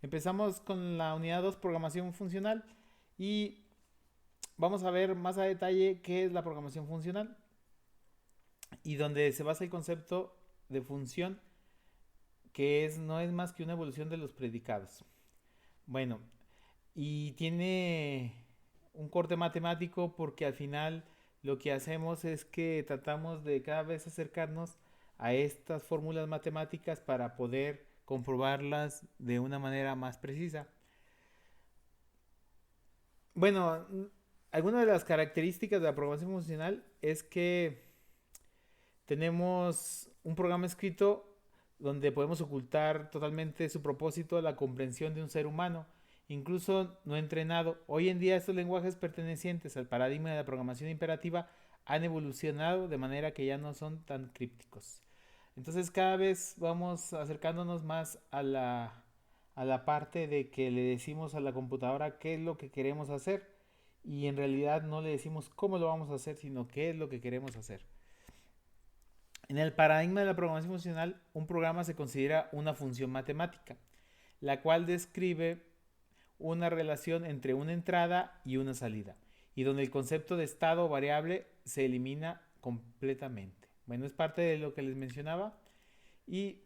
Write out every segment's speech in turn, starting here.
Empezamos con la unidad 2, programación funcional, y vamos a ver más a detalle qué es la programación funcional y donde se basa el concepto de función, que no es más que una evolución de los predicados. Bueno, y tiene un corte matemático porque al final lo que hacemos es que tratamos de cada vez acercarnos a estas fórmulas matemáticas para poder comprobarlas de una manera más precisa. Bueno, alguna de las características de la programación funcional es que tenemos un programa escrito donde podemos ocultar totalmente su propósito a la comprensión de un ser humano, incluso no entrenado. Hoy en día estos lenguajes pertenecientes al paradigma de la programación imperativa han evolucionado de manera que ya no son tan crípticos. Entonces cada vez vamos acercándonos más a la parte de que le decimos a la computadora qué es lo que queremos hacer y en realidad no le decimos cómo lo vamos a hacer, sino qué es lo que queremos hacer. En el paradigma de la programación funcional, un programa se considera una función matemática, la cual describe una relación entre una entrada y una salida, y donde el concepto de estado o variable se elimina completamente. Bueno, es parte de lo que les mencionaba. Y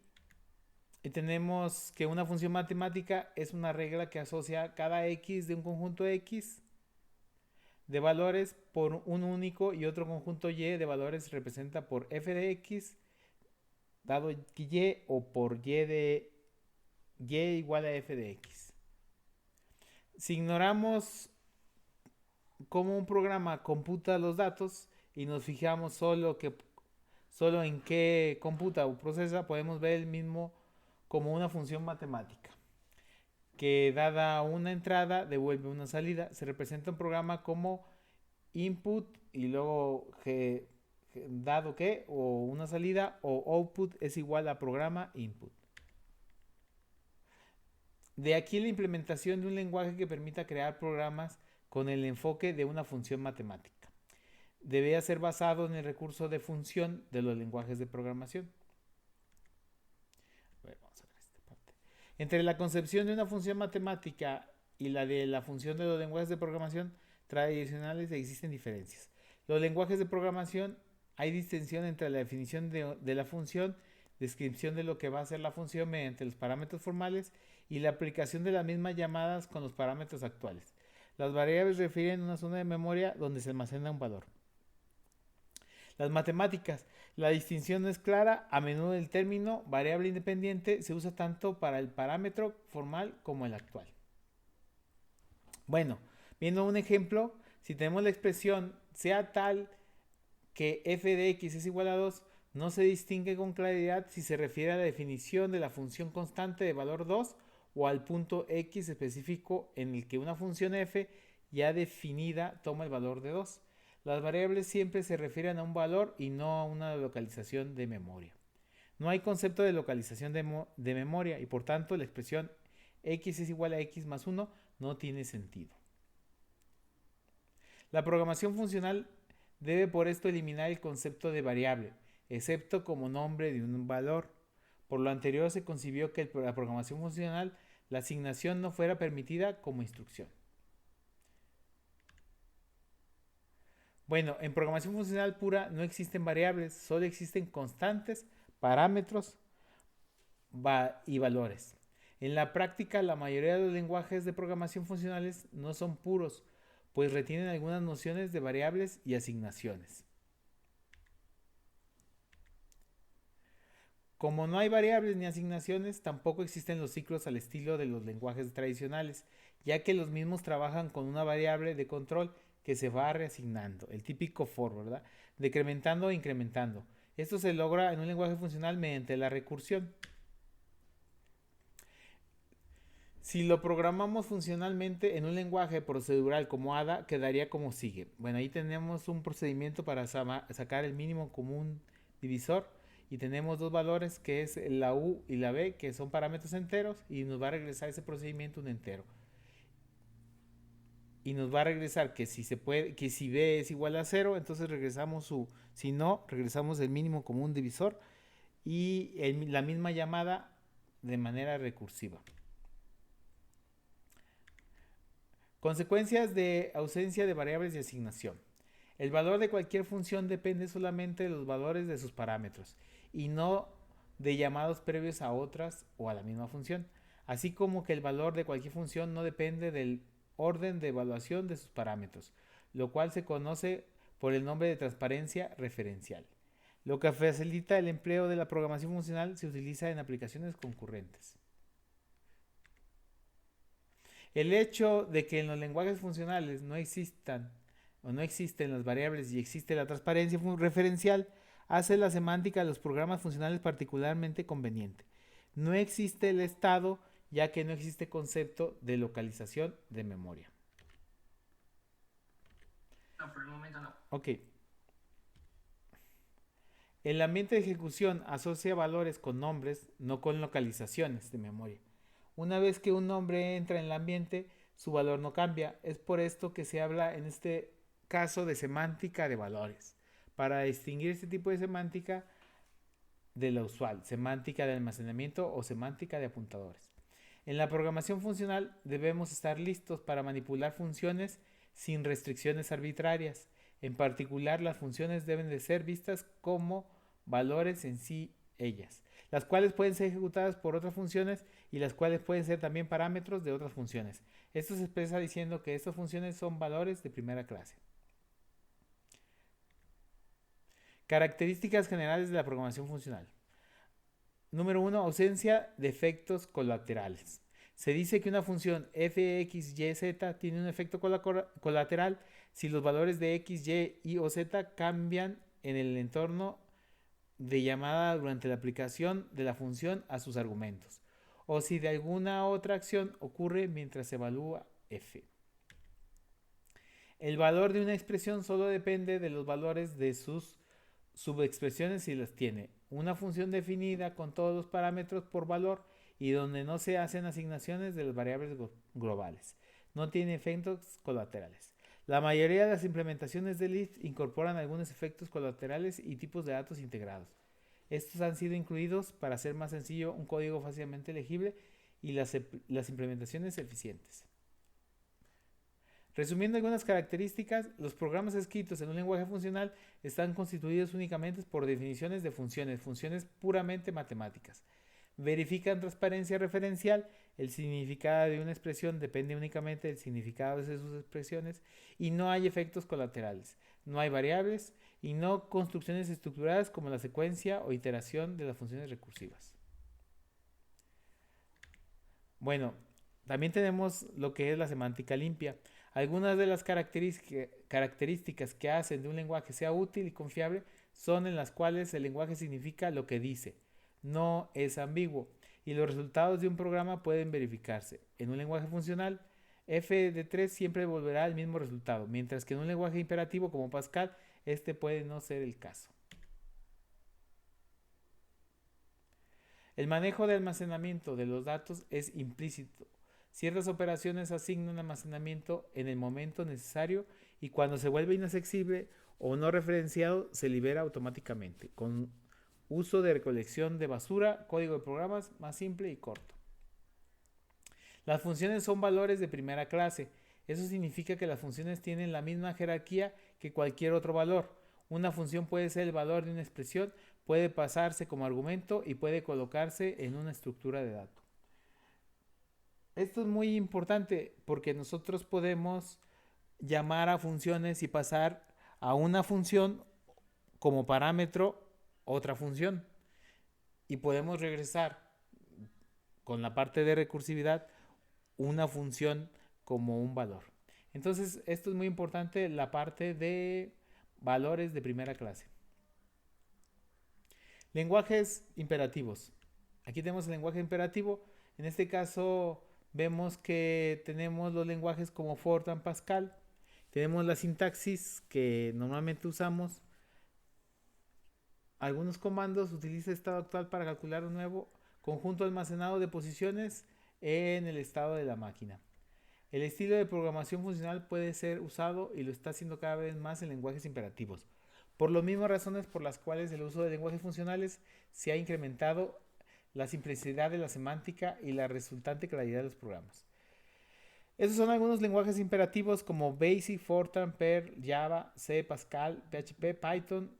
tenemos que una función matemática es una regla que asocia cada x de un conjunto x de valores por un único y otro conjunto y de valores representa por f de x dado y o por y de y igual a f de x. Si ignoramos cómo un programa computa los datos y nos fijamos solo en qué computa o procesa, podemos ver el mismo como una función matemática que dada una entrada devuelve una salida. Se representa un programa como input y luego dado que o una salida o output es igual a programa input. De aquí la implementación de un lenguaje que permita crear programas con el enfoque de una función matemática. Debe ser basado en el recurso de función de los lenguajes de programación. Bueno, vamos a ver esta parte. Entre la concepción de una función matemática y la de la función de los lenguajes de programación tradicionales existen diferencias. Los lenguajes de programación hay distinción entre la definición de la función, descripción de lo que va a ser la función mediante los parámetros formales y la aplicación de las mismas llamadas con los parámetros actuales. Las variables refieren a una zona de memoria donde se almacena un valor. Las matemáticas. La distinción no es clara, a menudo el término variable independiente se usa tanto para el parámetro formal como el actual. Bueno, viendo un ejemplo, si tenemos la expresión sea tal que f de x es igual a 2, no se distingue con claridad si se refiere a la definición de la función constante de valor 2 o al punto x específico en el que una función f ya definida toma el valor de 2. Las variables siempre se refieren a un valor y no a una localización de memoria. No hay concepto de localización de memoria y por tanto la expresión x es igual a x más 1 no tiene sentido. La programación funcional debe por esto eliminar el concepto de variable, excepto como nombre de un valor. Por lo anterior se concibió que en la programación funcional la asignación no fuera permitida como instrucción. Bueno, en programación funcional pura no existen variables, solo existen constantes, parámetros y valores. En la práctica, la mayoría de los lenguajes de programación funcionales no son puros, pues retienen algunas nociones de variables y asignaciones. Como no hay variables ni asignaciones, tampoco existen los ciclos al estilo de los lenguajes tradicionales, ya que los mismos trabajan con una variable de control que se va reasignando, el típico for, ¿verdad? Decrementando e incrementando. Esto se logra en un lenguaje funcional mediante la recursión. Si lo programamos funcionalmente en un lenguaje procedural como ADA, quedaría como sigue. Bueno, ahí tenemos un procedimiento para sacar el mínimo común divisor y tenemos dos valores que es la U y la B, que son parámetros enteros, y nos va a regresar ese procedimiento un entero. Y nos va a regresar que si se puede, que si B es igual a cero, entonces regresamos si no, regresamos el mínimo común divisor y la misma llamada de manera recursiva. Consecuencias de ausencia de variables de asignación. El valor de cualquier función depende solamente de los valores de sus parámetros y no de llamados previos a otras o a la misma función, así como que el valor de cualquier función no depende del orden de evaluación de sus parámetros, lo cual se conoce por el nombre de transparencia referencial. Lo que facilita el empleo de la programación funcional se utiliza en aplicaciones concurrentes. El hecho de que en los lenguajes funcionales no existan o no existen las variables y existe la transparencia referencial hace la semántica de los programas funcionales particularmente conveniente. No existe el estado ya que no existe concepto de localización de memoria. No, por el momento no. Ok. El ambiente de ejecución asocia valores con nombres, no con localizaciones de memoria. Una vez que un nombre entra en el ambiente, su valor no cambia. Es por esto que se habla en este caso de semántica de valores, para distinguir este tipo de semántica de la usual, semántica de almacenamiento o semántica de apuntadores. En la programación funcional debemos estar listos para manipular funciones sin restricciones arbitrarias. En particular, las funciones deben de ser vistas como valores en sí ellas, las cuales pueden ser ejecutadas por otras funciones y las cuales pueden ser también parámetros de otras funciones. Esto se expresa diciendo que estas funciones son valores de primera clase. Características generales de la programación funcional. Número 1. Ausencia de efectos colaterales. Se dice que una función f, x, y, z tiene un efecto colateral si los valores de x, y o z cambian en el entorno de llamada durante la aplicación de la función a sus argumentos, o si de alguna otra acción ocurre mientras se evalúa f. El valor de una expresión solo depende de los valores de sus subexpresiones si las tiene. Una función definida con todos los parámetros por valor y donde no se hacen asignaciones de las variables globales. No tiene efectos colaterales. La mayoría de las implementaciones de Lisp incorporan algunos efectos colaterales y tipos de datos integrados. Estos han sido incluidos para hacer más sencillo un código fácilmente legible y las implementaciones eficientes. Resumiendo algunas características, los programas escritos en un lenguaje funcional están constituidos únicamente por definiciones de funciones puramente matemáticas. Verifican transparencia referencial, el significado de una expresión depende únicamente del significado de sus expresiones y no hay efectos colaterales, no hay variables y no construcciones estructuradas como la secuencia o iteración de las funciones recursivas. Bueno, también tenemos lo que es la semántica limpia. Algunas de las características que hacen de un lenguaje sea útil y confiable son en las cuales el lenguaje significa lo que dice, no es ambiguo, y los resultados de un programa pueden verificarse. En un lenguaje funcional, f de 3 siempre volverá al mismo resultado, mientras que en un lenguaje imperativo como Pascal, este puede no ser el caso. El manejo de almacenamiento de los datos es implícito. Ciertas operaciones asignan almacenamiento en el momento necesario y cuando se vuelve inaccesible o no referenciado se libera automáticamente, con uso de recolección de basura, código de programas más simple y corto. Las funciones son valores de primera clase. Eso significa que las funciones tienen la misma jerarquía que cualquier otro valor. Una función puede ser el valor de una expresión, puede pasarse como argumento y puede colocarse en una estructura de datos. Esto es muy importante porque nosotros podemos llamar a funciones y pasar a una función como parámetro otra función y podemos regresar con la parte de recursividad una función como un valor. Entonces esto es muy importante, la parte de valores de primera clase. Lenguajes imperativos. Aquí tenemos el lenguaje imperativo. En este caso vemos que tenemos los lenguajes como Fortran, Pascal. Tenemos la sintaxis que normalmente usamos. Algunos comandos utiliza estado actual para calcular un nuevo conjunto almacenado de posiciones en el estado de la máquina. El estilo de programación funcional puede ser usado y lo está haciendo cada vez más en lenguajes imperativos. Por las mismas razones por las cuales el uso de lenguajes funcionales se ha incrementado la simplicidad de la semántica y la resultante claridad de los programas. Esos son algunos lenguajes imperativos como BASIC, Fortran, Perl, Java, C, Pascal, PHP, Python,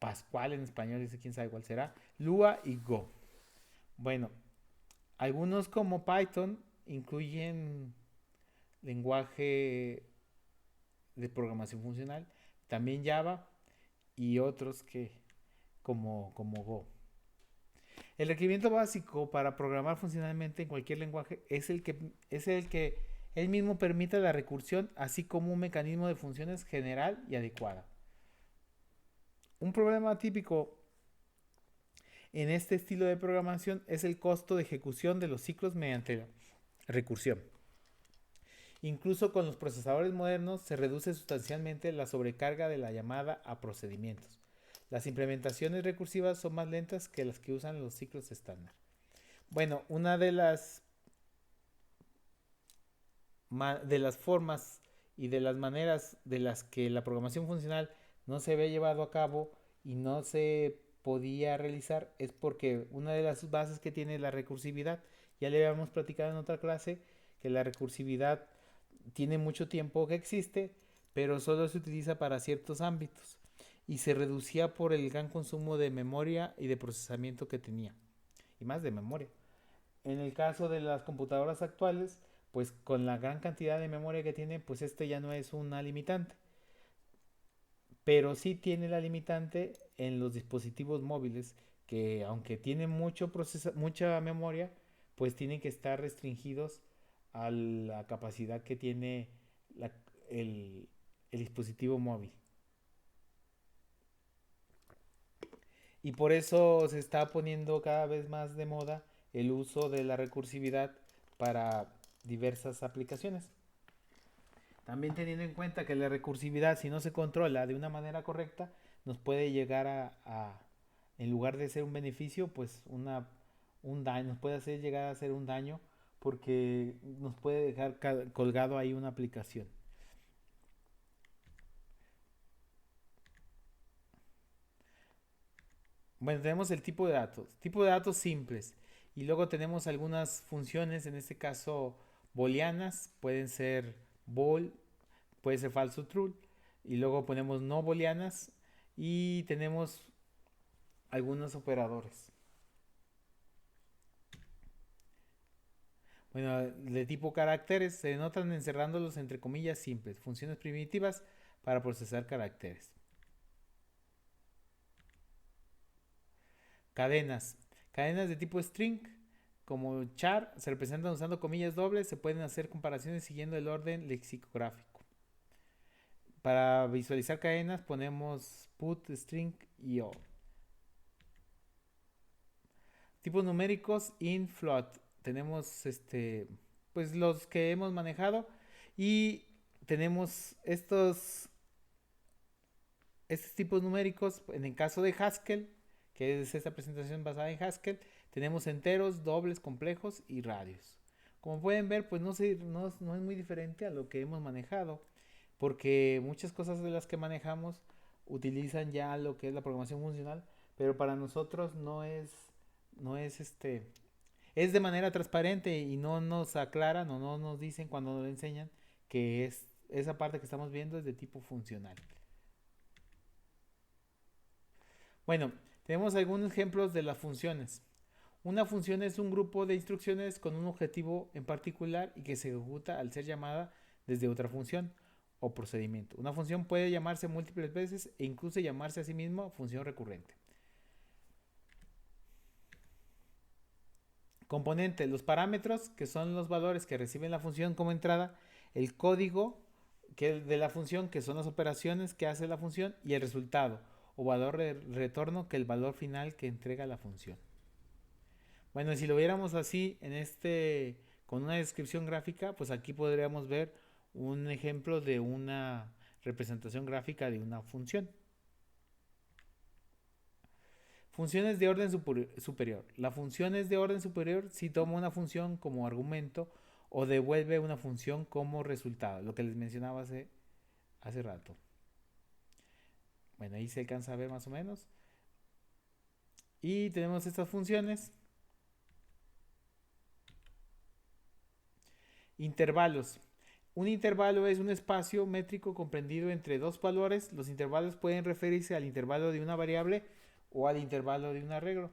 Pascual en español, dice quién sabe cuál será, Lua y Go. Bueno, algunos como Python incluyen lenguaje de programación funcional, también Java y otros que como Go. El requerimiento básico para programar funcionalmente en cualquier lenguaje es el que él mismo permite la recursión, así como un mecanismo de funciones general y adecuada. Un problema típico en este estilo de programación es el costo de ejecución de los ciclos mediante la recursión. Incluso con los procesadores modernos se reduce sustancialmente la sobrecarga de la llamada a procedimientos. Las implementaciones recursivas son más lentas que las que usan los ciclos estándar. Bueno, una de las formas y de las maneras de las que la programación funcional no se había llevado a cabo y no se podía realizar es porque una de las bases que tiene la recursividad, ya le habíamos platicado en otra clase que la recursividad tiene mucho tiempo que existe, pero solo se utiliza para ciertos ámbitos y se reducía por el gran consumo de memoria y de procesamiento que tenía, y más de memoria. En el caso de las computadoras actuales, pues con la gran cantidad de memoria que tiene, pues este ya no es una limitante, pero sí tiene la limitante en los dispositivos móviles que aunque tienen mucha memoria, pues tienen que estar restringidos a la capacidad que tiene la- el, el dispositivo móvil. Y por eso se está poniendo cada vez más de moda el uso de la recursividad para diversas aplicaciones. También teniendo en cuenta que la recursividad, si no se controla de una manera correcta, nos puede llegar en lugar de ser un beneficio, pues un daño, nos puede hacer llegar a ser un daño porque nos puede dejar colgado ahí una aplicación. Bueno, tenemos el tipo de datos simples. Y luego tenemos algunas funciones, en este caso booleanas, pueden ser bool, puede ser falso true. Y luego ponemos no booleanas y tenemos algunos operadores. Bueno, de tipo caracteres se denotan encerrándolos entre comillas simples, funciones primitivas para procesar caracteres. Cadenas. Cadenas de tipo string, como char, se representan usando comillas dobles, se pueden hacer comparaciones siguiendo el orden lexicográfico. Para visualizar cadenas ponemos put, string y all. Tipos numéricos, int, float. Tenemos pues los que hemos manejado y tenemos estos tipos numéricos en el caso de Haskell, que es esta presentación basada en Haskell, tenemos enteros, dobles, complejos y radios. Como pueden ver, pues no es muy diferente a lo que hemos manejado, porque muchas cosas de las que manejamos utilizan ya lo que es la programación funcional, pero para nosotros no es es de manera transparente y no nos aclaran o no nos dicen cuando nos lo enseñan que esa parte que estamos viendo es de tipo funcional. Bueno, tenemos algunos ejemplos de las funciones. Una función es un grupo de instrucciones con un objetivo en particular y que se ejecuta al ser llamada desde otra función o procedimiento. Una función puede llamarse múltiples veces e incluso llamarse a sí misma función recurrente. Componente, los parámetros, que son los valores que reciben la función como entrada, el código de la función, que son las operaciones que hace la función, y el resultado o valor de retorno, que es el valor final que entrega la función. Bueno, si lo viéramos así con una descripción gráfica, pues aquí podríamos ver un ejemplo de una representación gráfica de una función. Funciones de orden superior. La función es de orden superior si toma una función como argumento o devuelve una función como resultado, lo que les mencionaba hace rato. Bueno, ahí se alcanza a ver más o menos. Y tenemos estas funciones. Intervalos. Un intervalo es un espacio métrico comprendido entre dos valores. Los intervalos pueden referirse al intervalo de una variable o al intervalo de un arreglo.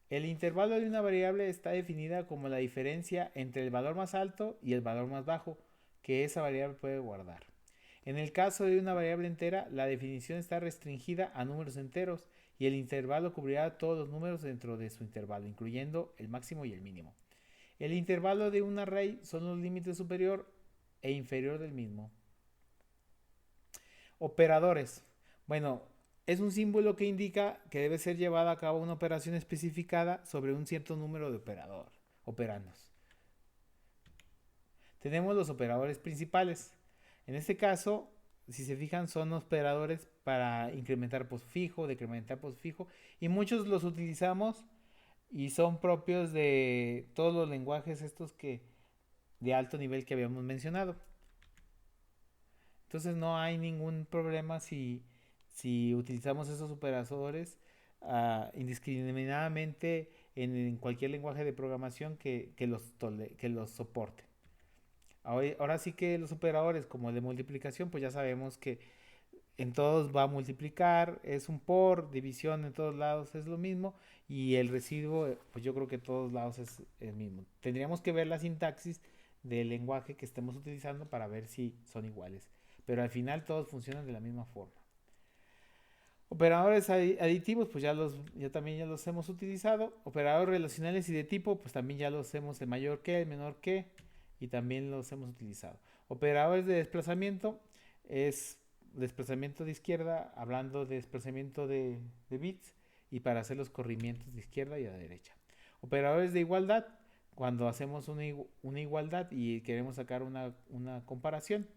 El intervalo de una variable está definida como la diferencia entre el valor más alto y el valor más bajo que esa variable puede guardar. En el caso de una variable entera, la definición está restringida a números enteros y el intervalo cubrirá todos los números dentro de su intervalo, incluyendo el máximo y el mínimo. El intervalo de un array son los límites superior e inferior del mismo. Operadores. Bueno, es un símbolo que indica que debe ser llevada a cabo una operación especificada sobre un cierto número de operandos. Tenemos los operadores principales. En este caso, si se fijan, son operadores para incrementar postfijo, decrementar postfijo, y muchos los utilizamos y son propios de todos los lenguajes estos que de alto nivel que habíamos mencionado. Entonces no hay ningún problema si utilizamos esos operadores indiscriminadamente en cualquier lenguaje de programación que los soporte. Ahora sí que los operadores como el de multiplicación, pues ya sabemos que en todos va a multiplicar, es un por, división en todos lados es lo mismo, y el residuo, pues yo creo que en todos lados es el mismo. Tendríamos que ver la sintaxis del lenguaje que estemos utilizando para ver si son iguales, pero al final todos funcionan de la misma forma. Operadores aditivos, pues también ya los hemos utilizado. Operadores relacionales y de tipo, pues también ya los hemos el mayor que, el menor que, y también los hemos utilizado. Operadores de desplazamiento es desplazamiento de izquierda, hablando de desplazamiento de bits, y para hacer los corrimientos de izquierda y a derecha. Operadores de igualdad, cuando hacemos una igualdad y queremos sacar una comparación,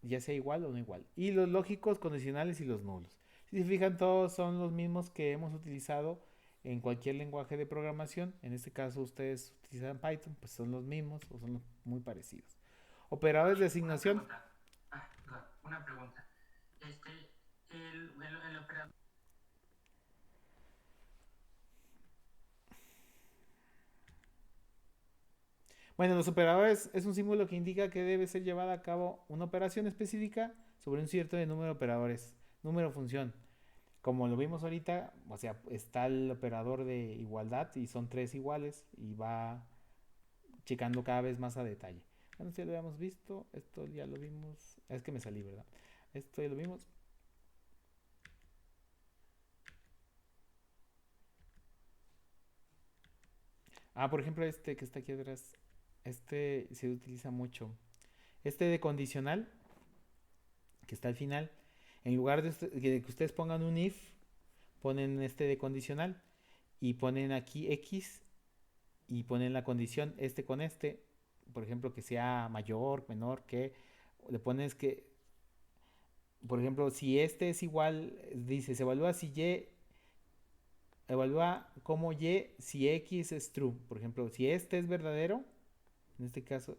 ya sea igual o no igual. Y los lógicos, condicionales y los nulos. Si se fijan, todos son los mismos que hemos utilizado en cualquier lenguaje de programación. En este caso ustedes utilizan Python, pues son los mismos o son muy parecidos. Operadores de asignación. Una pregunta. El operador. Bueno, los operadores es un símbolo que indica que debe ser llevada a cabo una operación específica sobre un cierto número de operadores, número o función. Como lo vimos ahorita, o sea, está el operador de igualdad y son tres iguales y va checando cada vez más a detalle. Bueno, si ya lo habíamos visto, esto ya lo vimos, es que me salí, ¿verdad? Esto ya lo vimos. Por ejemplo, este que está aquí atrás, este se utiliza mucho. Este de condicional, que está al final, en lugar de que ustedes pongan un if, ponen este de condicional y ponen aquí X y ponen la condición este con este, por ejemplo, que sea mayor, menor, que le pones que, por ejemplo, si este es igual, dice, se evalúa si Y, evalúa como Y si X es true. Por ejemplo, si este es verdadero, en este caso,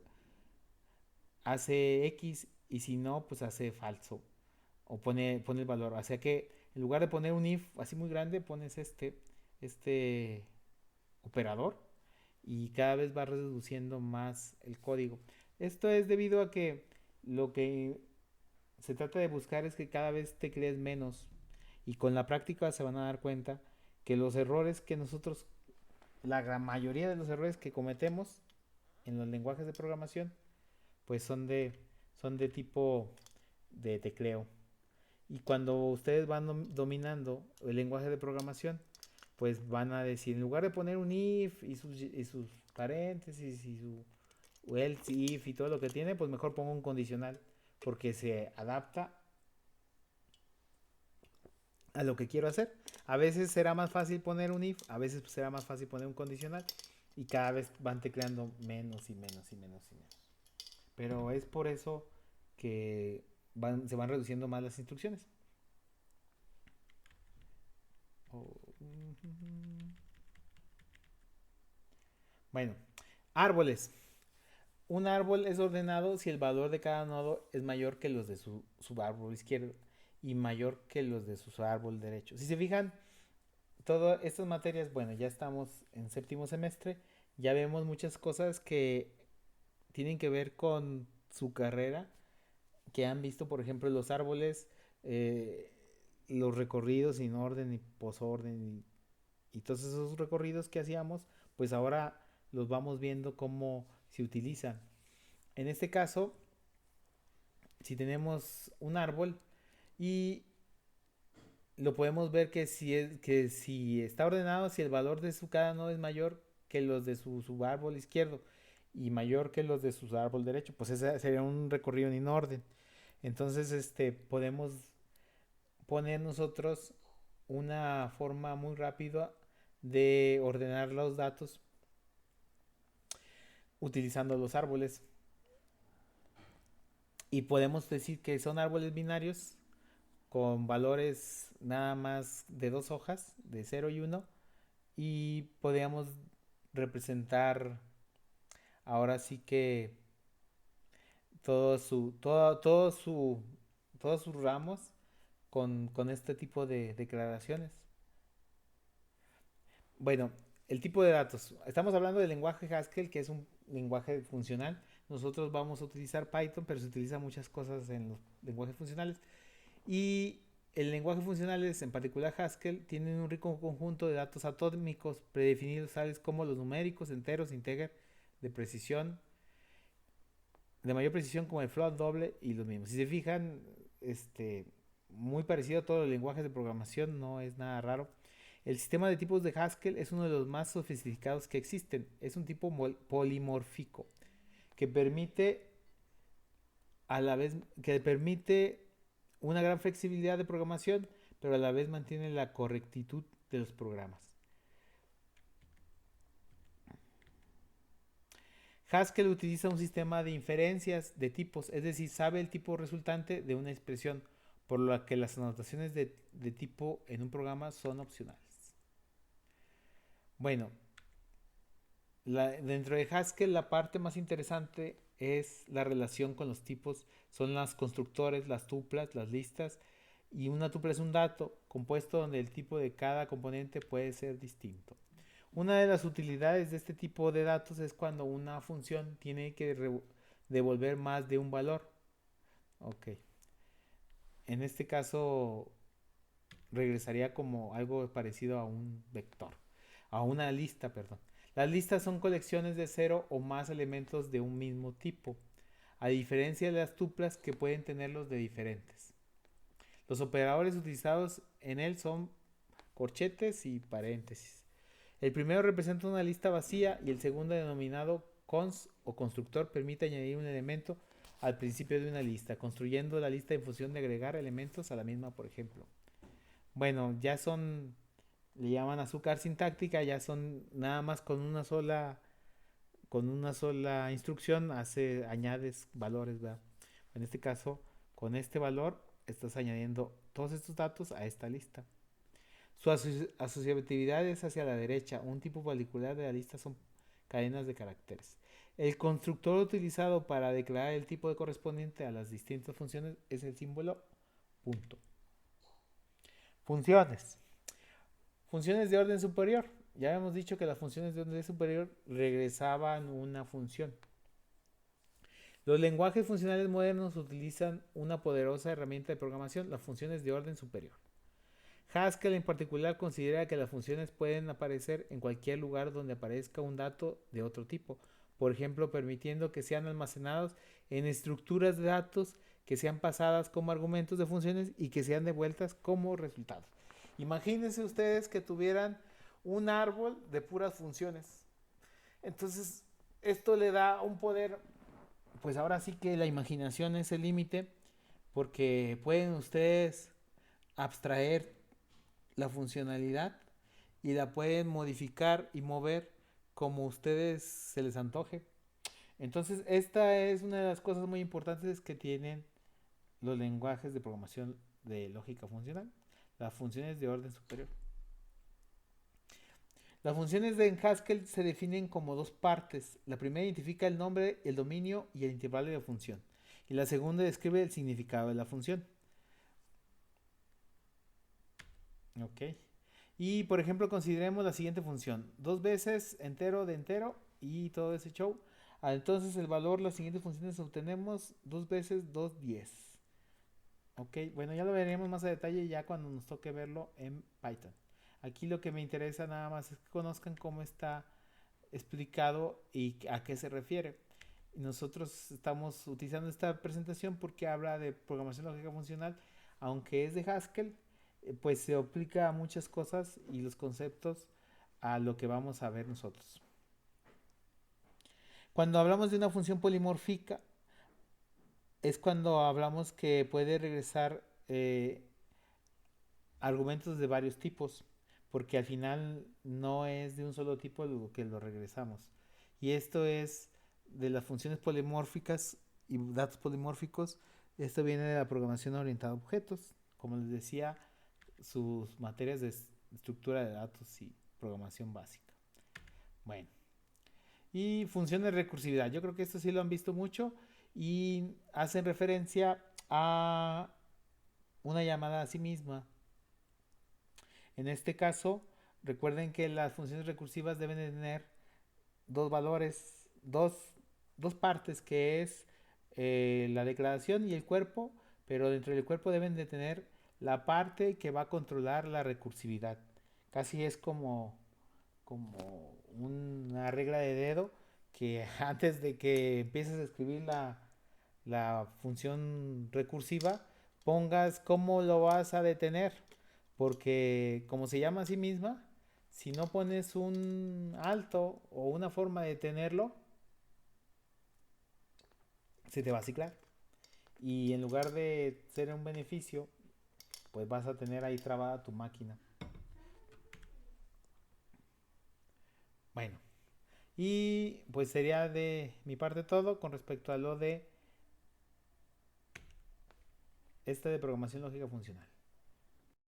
hace X y si no, pues hace falso. O pone el valor. O sea que en lugar de poner un if así muy grande, pones este operador y cada vez va reduciendo más el código. Esto es debido a que lo que se trata de buscar es que cada vez te crees menos y con la práctica se van a dar cuenta que los errores que nosotros, la gran mayoría de los errores que cometemos en los lenguajes de programación, pues son de tipo de tecleo. Y cuando ustedes van dominando el lenguaje de programación, pues van a decir, en lugar de poner un if y sus paréntesis y su else if y todo lo que tiene, pues mejor pongo un condicional, porque se adapta a lo que quiero hacer. A veces será más fácil poner un if, a veces será más fácil poner un condicional, y cada vez van tecleando menos y menos y menos y menos. Pero es por eso que se van reduciendo más las instrucciones. Oh. Bueno, árboles. Un árbol es ordenado si el valor de cada nodo es mayor que los de su árbol izquierdo y mayor que los de su árbol derecho. Si se fijan, todas estas materias, bueno, ya estamos en séptimo semestre, ya vemos muchas cosas que tienen que ver con su carrera, que han visto, por ejemplo, los árboles, eh, los recorridos sin orden y posorden y todos esos recorridos que hacíamos, pues ahora los vamos viendo cómo se utilizan. En este caso, si tenemos un árbol y lo podemos ver que si está ordenado, si el valor de su cada nodo es mayor que los de su árbol izquierdo y mayor que los de su árbol derecho, pues ese sería un recorrido en orden. Entonces, podemos poner nosotros una forma muy rápida de ordenar los datos utilizando los árboles. Y podemos decir que son árboles binarios con valores nada más de dos hojas, de 0 y 1. Y podríamos representar ahora sí que todo su, todo su, todos sus ramos con este tipo de declaraciones. Bueno, el tipo de datos. Estamos hablando del lenguaje Haskell, que es un lenguaje funcional. Nosotros vamos a utilizar Python, pero se utilizan muchas cosas en los lenguajes funcionales. Y el lenguaje funcionales, en particular Haskell, tienen un rico conjunto de datos atómicos predefinidos, tales como los numéricos, enteros, integer, de precisión, de mayor precisión como el float, doble y los mismos. Si se fijan, muy parecido a todos los lenguajes de programación, no es nada raro. El sistema de tipos de Haskell es uno de los más sofisticados que existen. Es un tipo polimórfico que permite a la vez que permite una gran flexibilidad de programación, pero a la vez mantiene la correctitud de los programas. Haskell utiliza un sistema de inferencias de tipos, es decir, sabe el tipo resultante de una expresión, por lo que las anotaciones de tipo en un programa son opcionales. Bueno, dentro de Haskell la parte más interesante es la relación con los tipos, son las constructores, las tuplas, las listas, y una tupla es un dato compuesto donde el tipo de cada componente puede ser distinto. Una de las utilidades de este tipo de datos es cuando una función tiene que devolver más de un valor. Ok. En este caso regresaría como algo parecido a un vector, a una lista, perdón. Las listas son colecciones de cero o más elementos de un mismo tipo, a diferencia de las tuplas que pueden tenerlos de diferentes. Los operadores utilizados en él son corchetes y paréntesis. El primero representa una lista vacía y el segundo, denominado cons o constructor, permite añadir un elemento al principio de una lista, construyendo la lista en función de agregar elementos a la misma, por ejemplo. Bueno, ya son, le llaman azúcar sintáctica, ya son nada más con una sola instrucción añades valores, ¿verdad? En este caso, con este valor estás añadiendo todos estos datos a esta lista. Su asociatividad es hacia la derecha. Un tipo particular de la lista son cadenas de caracteres. El constructor utilizado para declarar el tipo de correspondiente a las distintas funciones es el símbolo punto. Funciones. Funciones de orden superior. Ya hemos dicho que las funciones de orden superior regresaban una función. Los lenguajes funcionales modernos utilizan una poderosa herramienta de programación, las funciones de orden superior. Haskell en particular considera que las funciones pueden aparecer en cualquier lugar donde aparezca un dato de otro tipo, por ejemplo, permitiendo que sean almacenados en estructuras de datos que sean pasadas como argumentos de funciones y que sean devueltas como resultados. Imagínense ustedes que tuvieran un árbol de puras funciones. Entonces, esto le da un poder, pues ahora sí que la imaginación es el límite, porque pueden ustedes abstraer la funcionalidad y la pueden modificar y mover como ustedes se les antoje. Entonces, esta es una de las cosas muy importantes que tienen los lenguajes de programación de lógica funcional, las funciones de orden superior. Las funciones de Haskell se definen como dos partes. La primera identifica el nombre, el dominio y el intervalo de la función. Y la segunda describe el significado de la función. Ok. Y por ejemplo, consideremos la siguiente función: dos veces entero de entero y todo ese show. Entonces el valor, las siguientes funciones obtenemos 2 veces 2 10. Ok, bueno, ya lo veremos más a detalle ya cuando nos toque verlo en Python. Aquí lo que me interesa nada más es que conozcan cómo está explicado y a qué se refiere. Nosotros estamos utilizando esta presentación porque habla de programación lógica funcional, aunque es de Haskell, pues se aplica a muchas cosas y los conceptos a lo que vamos a ver nosotros. Cuando hablamos de una función polimórfica, es cuando hablamos que puede regresar argumentos de varios tipos, porque al final no es de un solo tipo lo que lo regresamos. Y esto es de las funciones polimórficas y datos polimórficos. Esto viene de la programación orientada a objetos, como les decía, sus materias de estructura de datos y programación básica. Bueno, y funciones de recursividad. Yo creo que esto sí lo han visto mucho y hacen referencia a una llamada a sí misma. En este caso, recuerden que las funciones recursivas deben de tener dos valores, dos partes, que es la declaración y el cuerpo, pero dentro del cuerpo deben de tener la parte que va a controlar la recursividad. Casi es como una regla de dedo que antes de que empieces a escribir la función recursiva, pongas cómo lo vas a detener. Porque como se llama a sí misma, si no pones un alto o una forma de detenerlo, se te va a ciclar. Y en lugar de ser un beneficio, pues vas a tener ahí trabada tu máquina. Bueno, y pues sería de mi parte todo con respecto a lo de de programación lógica funcional.